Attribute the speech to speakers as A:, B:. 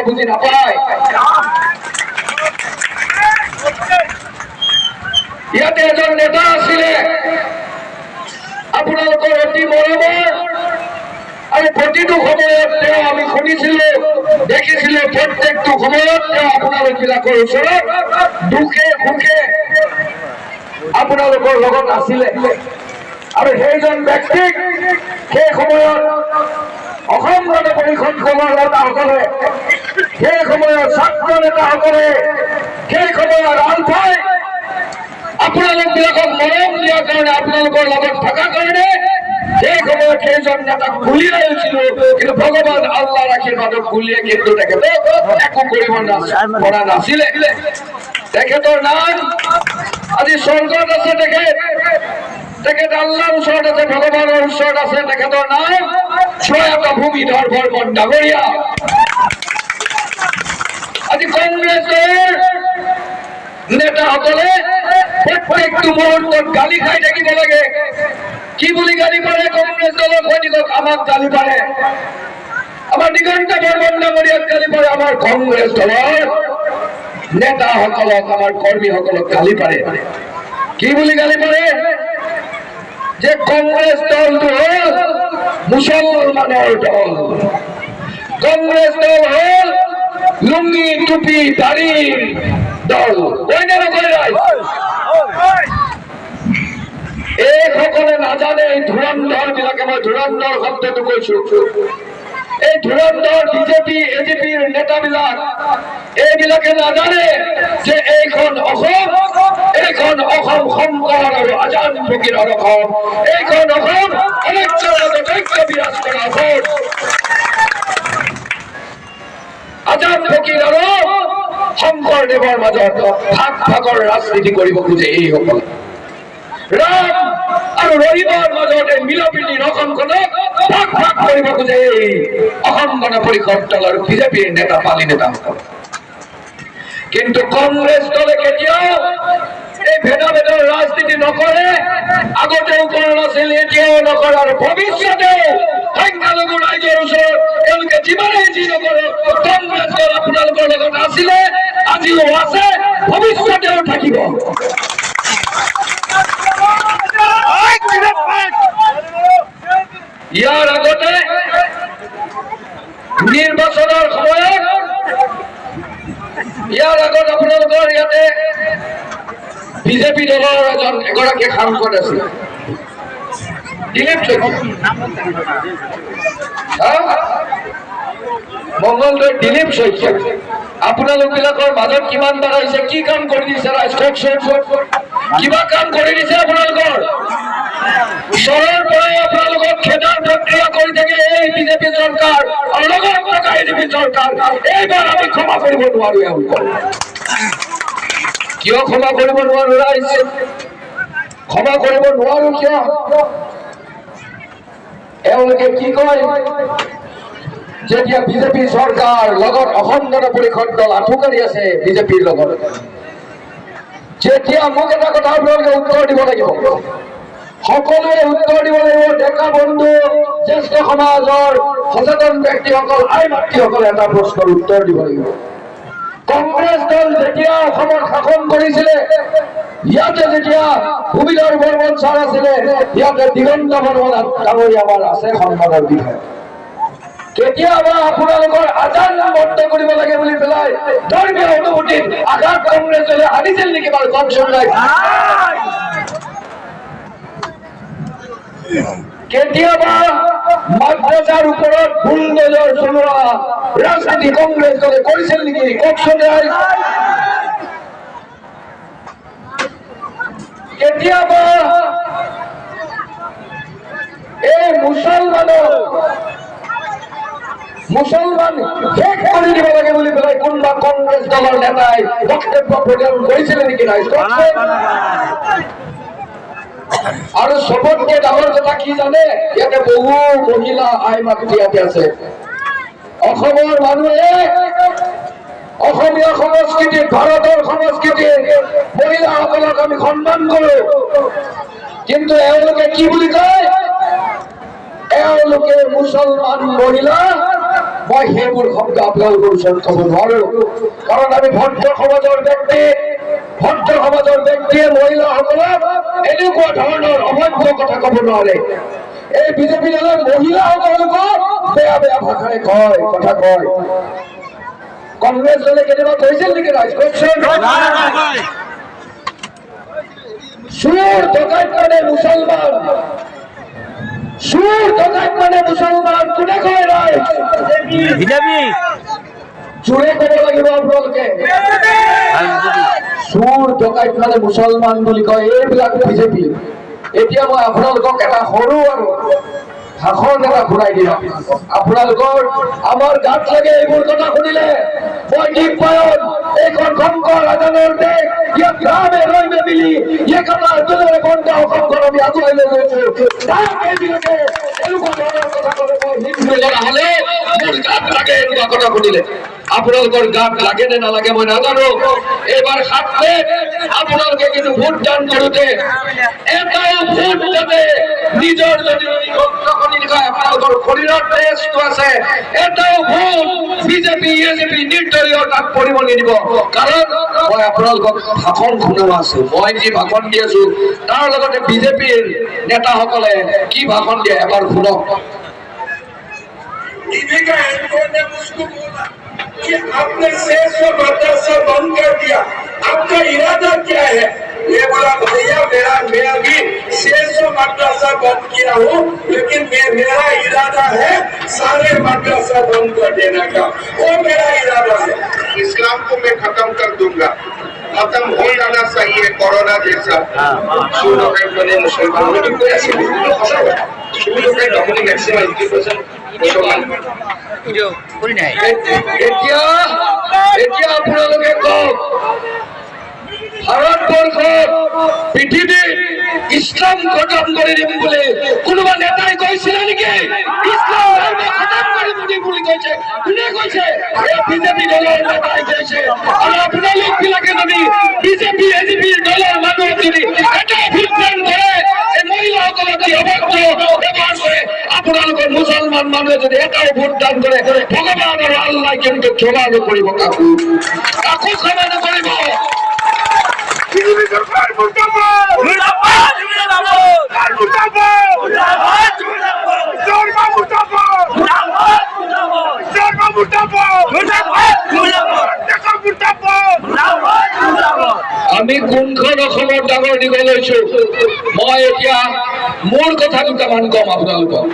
A: বুজি নাপায়। ইয়াতে এজন নেতা আছিলে আপোনালোকৰ অতি মৰমৰ, আৰু প্ৰতিটো সময়ত তেওঁ আমি শুনিছিলো দেখিছিলো, প্ৰত্যেকটো সময়ত তেওঁ আপোনালোক বিলাকৰ ওচৰত দুখে সুখে আপোনালোকৰ লগত আছিলে। আৰু সেইজন ব্যক্তিক সেই সময়ত অসম গণ পৰিষদখনৰ নেতাসকলে, সেই সময়ত ছাত্ৰ নেতাসকলে, সেই সময়ত আলফাই আপোনালোক বিলাকক মৰম দিয়াৰ কাৰণে, আপোনালোকৰ লগত থকাৰ কাৰণে সেই সময়ত সেইজন নেতাক গুলি আহিছিল। কিন্তু ভগৱান আল্লাহৰ আশীৰ্বাদত গুলিয়ে কিন্তু তেখেতে একো কৰিব পৰা নাছিলে। তেখেতৰ নাম আজি স্বৰ্গত আছে। তেখেত আল্লাহৰ ওচৰত আছে, ভগৱানৰ ওচৰত আছে। তেখেতৰ নাম প্ৰয়াত ভূমিধৰ বৰ্মন ডাঙৰীয়া। আজি কংগ্ৰেছৰ নেতাসকলে প্ৰত্যেকটো মুহূৰ্তত গালি খাই থাকিব লাগে। কি বুলি গালি পাৰে? কংগ্ৰেছ দলৰ সৈনিকক আমাক গালি পাৰে, আমাৰ দিগন্ত বৰ্মন ডাঙৰীয়াক গালি পাৰে, আমাৰ কংগ্ৰেছ দলৰ নেতাসকলক, আমাৰ কৰ্মীসকলক গালি পাৰে। কি বুলি গালি পাৰে? যে কংগ্ৰেছ দলটো হল মুছলমানৰ দল, কংগ্ৰেছ দল হল লুঙ্গি টুপি দাড়িৰ দল। এইসকলে নাজানে, এই ধুৰন্ধৰ বিলাকে, মই ধুৰন্ধৰ শব্দটো কৈছো, এই ধুৰন্ধৰ বিজেপি এজিপিৰ নেতাবিলাক, এইবিলাকে নাজানে যে এইখন অসম শংকৰ আৰু আজাদ ফকীৰৰ অসম, এইখন অসম অনৈক্যৰ মাজত ঐক্য বিৰাজ কৰা অসম। আজাদ ফকীৰ আৰু শংকৰদেৱৰ মাজত ভাগ ভাগৰ ৰাজনীতি কৰিব খোজে এইসকল। ৰাম আৰু ৰহিমৰ মাজত এই মিলাপ্ৰীতিৰ অসমখনক ভাগ ভাগ কৰিব খোজে এই অসম গণ পৰিষদ দল আৰু বিজেপিৰ নেতা পালি নেতাসকল। কিন্তু কংগ্ৰেছ দলে কেতিয়াও এই ভেদাভেদৰ ৰাজনীতি নকৰে, আগতেও কৰা নাছিল, এতিয়াও নকৰে, আৰু ভৱিষ্যতেও সংখ্যালঘু ৰাইজৰ ওচৰত তেওঁলোকে যিমানেই যি নকৰে, কংগ্ৰেছ দল আপোনালোকৰ লগত আছিলে, আজিও আছে, ভৱিষ্যতেও থাকিব। ইয়াৰ আগতে নিৰ্বাচনৰ সময়ত, ইয়াৰ আগত আপোনালোকৰ ইয়াতে বিজেপি দলৰ এগৰাকী সাংসদ আছিল, দিলীপ শইকীয়া, মংগলদৈৰ দিলীপ শইকীয়া। আপোনালোক বিলাকৰ মাজত কিমান বাৰ আহিছে, কি কাম কৰি দিছে ৰাইজ কওকচোন? কিবা কাম কৰি দিছে আপোনালোকৰ? ওচৰৰ পৰাই আপোনালোকক খেদাৰ প্ৰক্ৰিয়া কৰি থাকে এই বিজেপি চৰকাৰ আৰু লগত থকা এজিপি চৰকাৰ। এইবাৰ আমি ক্ষমা কৰিব নোৱাৰো এওঁলোকক। কিয় ক্ষমা কৰিব নোৱাৰো ৰাইজ? ক্ষমা কৰিব নোৱাৰো কিয়? এওঁলোকে কি কয়, যেতিয়া বিজেপি চৰকাৰ লগত অসম গণ পৰিষদ দল আঁঠুকাৰি আছে বিজেপিৰ লগত, যেতিয়া মোক এটা কথা আপোনালোকে উত্তৰ দিব লাগিব, সকলোৱে উত্তৰ দিব লাগিব। ডেকা বন্ধু, জ্যেষ্ঠ সমাজৰ সচেতন ব্যক্তিসকল, আই মাতৃসকলে এটা প্ৰশ্নৰ উত্তৰ দিব লাগিব। কংগ্ৰেছ দল যেতিয়া অসমৰ শাসন কৰিছিলে, ইয়াতে যেতিয়া ভূমিধৰ বৰ্মন ছাৰ আছিলে, ইয়াতে দিগন্ত বৰ্মন ডাঙৰীয়া আমাৰ আছে সন্মানৰ বিষয়। কেতিয়াবা আপোনালোকৰ আজাদ বন্ধ কৰিব লাগে বুলি পেলাই ধৰ্মীয় অনুভূতিত আঘাত কংগ্ৰেছ দলে আনিছিল নেকি বাৰু? কওকচোন। কেতিয়াবা মাদ্ৰাছাৰ ওপৰত বুলডোজাৰ চলোৱা ৰাজনীতি কংগ্ৰেছ দলে কৰিছিল নেকি? কওকচোন। কেতিয়াবা এই মুছলমান শেষ কৰি দিব লাগে বুলি পেলাই কোনোবা কংগ্ৰেছ দলৰ নেতাই বক্তব্য প্ৰদান কৰিছিল নেকি? আৰু সবতকে ডাঙৰ কথা কি জানে? ইয়াতে বহু মহিলা আই মাতৃ ইয়াতে আছে। অসমৰ মানুহে অসমীয়া সংস্কৃতিত, ভাৰতৰ সংস্কৃতিত মহিলাসকলক আমি সন্মান কৰো, কিন্তু এওঁলোকে কি বুলি কয়? এওঁলোকে মুছলমান মহিলা মই সেইবোৰ শব্দ আপোনালোকৰ ওচৰত ক'ব নোৱাৰো, কাৰণ আমি ভদ্ৰ সমাজৰ ব্যক্তি। ভদ্ৰ সমাজৰ ব্যক্তিয়ে মহিলাসকলক এনেকুৱা ধৰণৰ অভদ্ৰ কথা ক'ব নোৱাৰে। এই বিজেপি দলৰ মহিলাসকলকো বেয়া বেয়া ভাষাৰে কথা কয়। কংগ্ৰেছ দলে কেতিয়াবা কৈছিল নেকি ৰাজকোষণ? চোৰ ডকাইত মানে মুছলমান, চোৰ ডকাইত মানে মুছলমান কোনে কয়? ৰাইজ বিজেপি জোৰে ক'ব লাগিব আপোনালোকে। চোৰ ডকাইত মানে মুছলমান বুলি কয় এইবিলাক বিজেপি। এতিয়া মই আপোনালোকক এটা সৰু আৰু ভাষণ এটা শুনাই দিম। আপোনালোকৰ আমাৰ গাত লাগে এইবোৰ কথা শুনিলে। মই নিৰ্বায়ন এইখন শংকৰ ৰাজনৰ দেশ, ইয়াত গ্ৰামে ৰৈমে মিলি একতাৰ দোলেৰে বন্ধ অসমখন আমি আগুৱাই লৈ গৈছো। এইবিলাকে এনেকুৱা ধৰণৰ কথা ক'লে মই হিন্দু কৰা হ'লে মোৰ গাত লাগে এনেকুৱা কথা শুনিলে। আপোনালোকৰ গাত লাগে নে নালাগে মই নাজানো। এইবাৰ 7 মে'ত আপোনালোকে কিন্তু ভোটদান কৰোঁতে এটাও ভোট যাতে নিজৰ যদি আপোনালোকৰ শৰীৰত তেজটো আছে এটাও ভোট বিজেপি এজেপি নিৰ্দলীয় তাত পৰিব নিদিব। কাৰণ মই আপোনালোকক ভাষণ শুনোৱা আছে। মই যি ভাষণ দি আছো তাৰ লগতে বিজেপিৰ নেতাসকলে কি ভাষণ দিয়ে এবাৰ শুনক।
B: कि आपने 600 मदरसा बंद कर दिया, आपका इरादा क्या है? ये बोला भैया मैं अभी 600 मदरसा बंद किया हूँ, लेकिन मेरा इरादा है सारे मदरसा बंद कर देने का। वो मेरा इरादा है। इस्लाम को मैं खत्म कर दूंगा, खत्म हो जाना चाहिए कोरोना जैसा। शुरू बने मुसलमानों
A: আপোনালোকে কওক, ভাৰতবৰ্ষত পৃথিৱীত ইছলাম খতম কৰি দিম বুলি কোনোবা নেতাই কৈছিলে নেকি? ইছলাম ধৰ্ম খতম কৰি দিম বুলি কৈছে কোনে কৈছে? বিজেপি দলৰ নেতাই কৈছে। আৰু আপোনালোক বিলাকে যদি বিজেপি এজেপিৰ দলৰ মানুহ যদি এটা ভোটদান কৰে, এই মহিলাসকলক যি অভদ্ৰ ব্যৱহাৰ কৰে, আপোনালোকৰ মুছলমান মানুহে যদি এটাও ভোটদান কৰে ভগৱান আৰু আল্লাহ কিন্তু ক্ষমা নকৰিব, কাকো ক্ষমা নকৰিব। আমি কোনখন অসমৰ ডাঙৰ দীঘল হৈছো, মই এতিয়া মোৰ কথা দুটামান কম আপোনালোকক।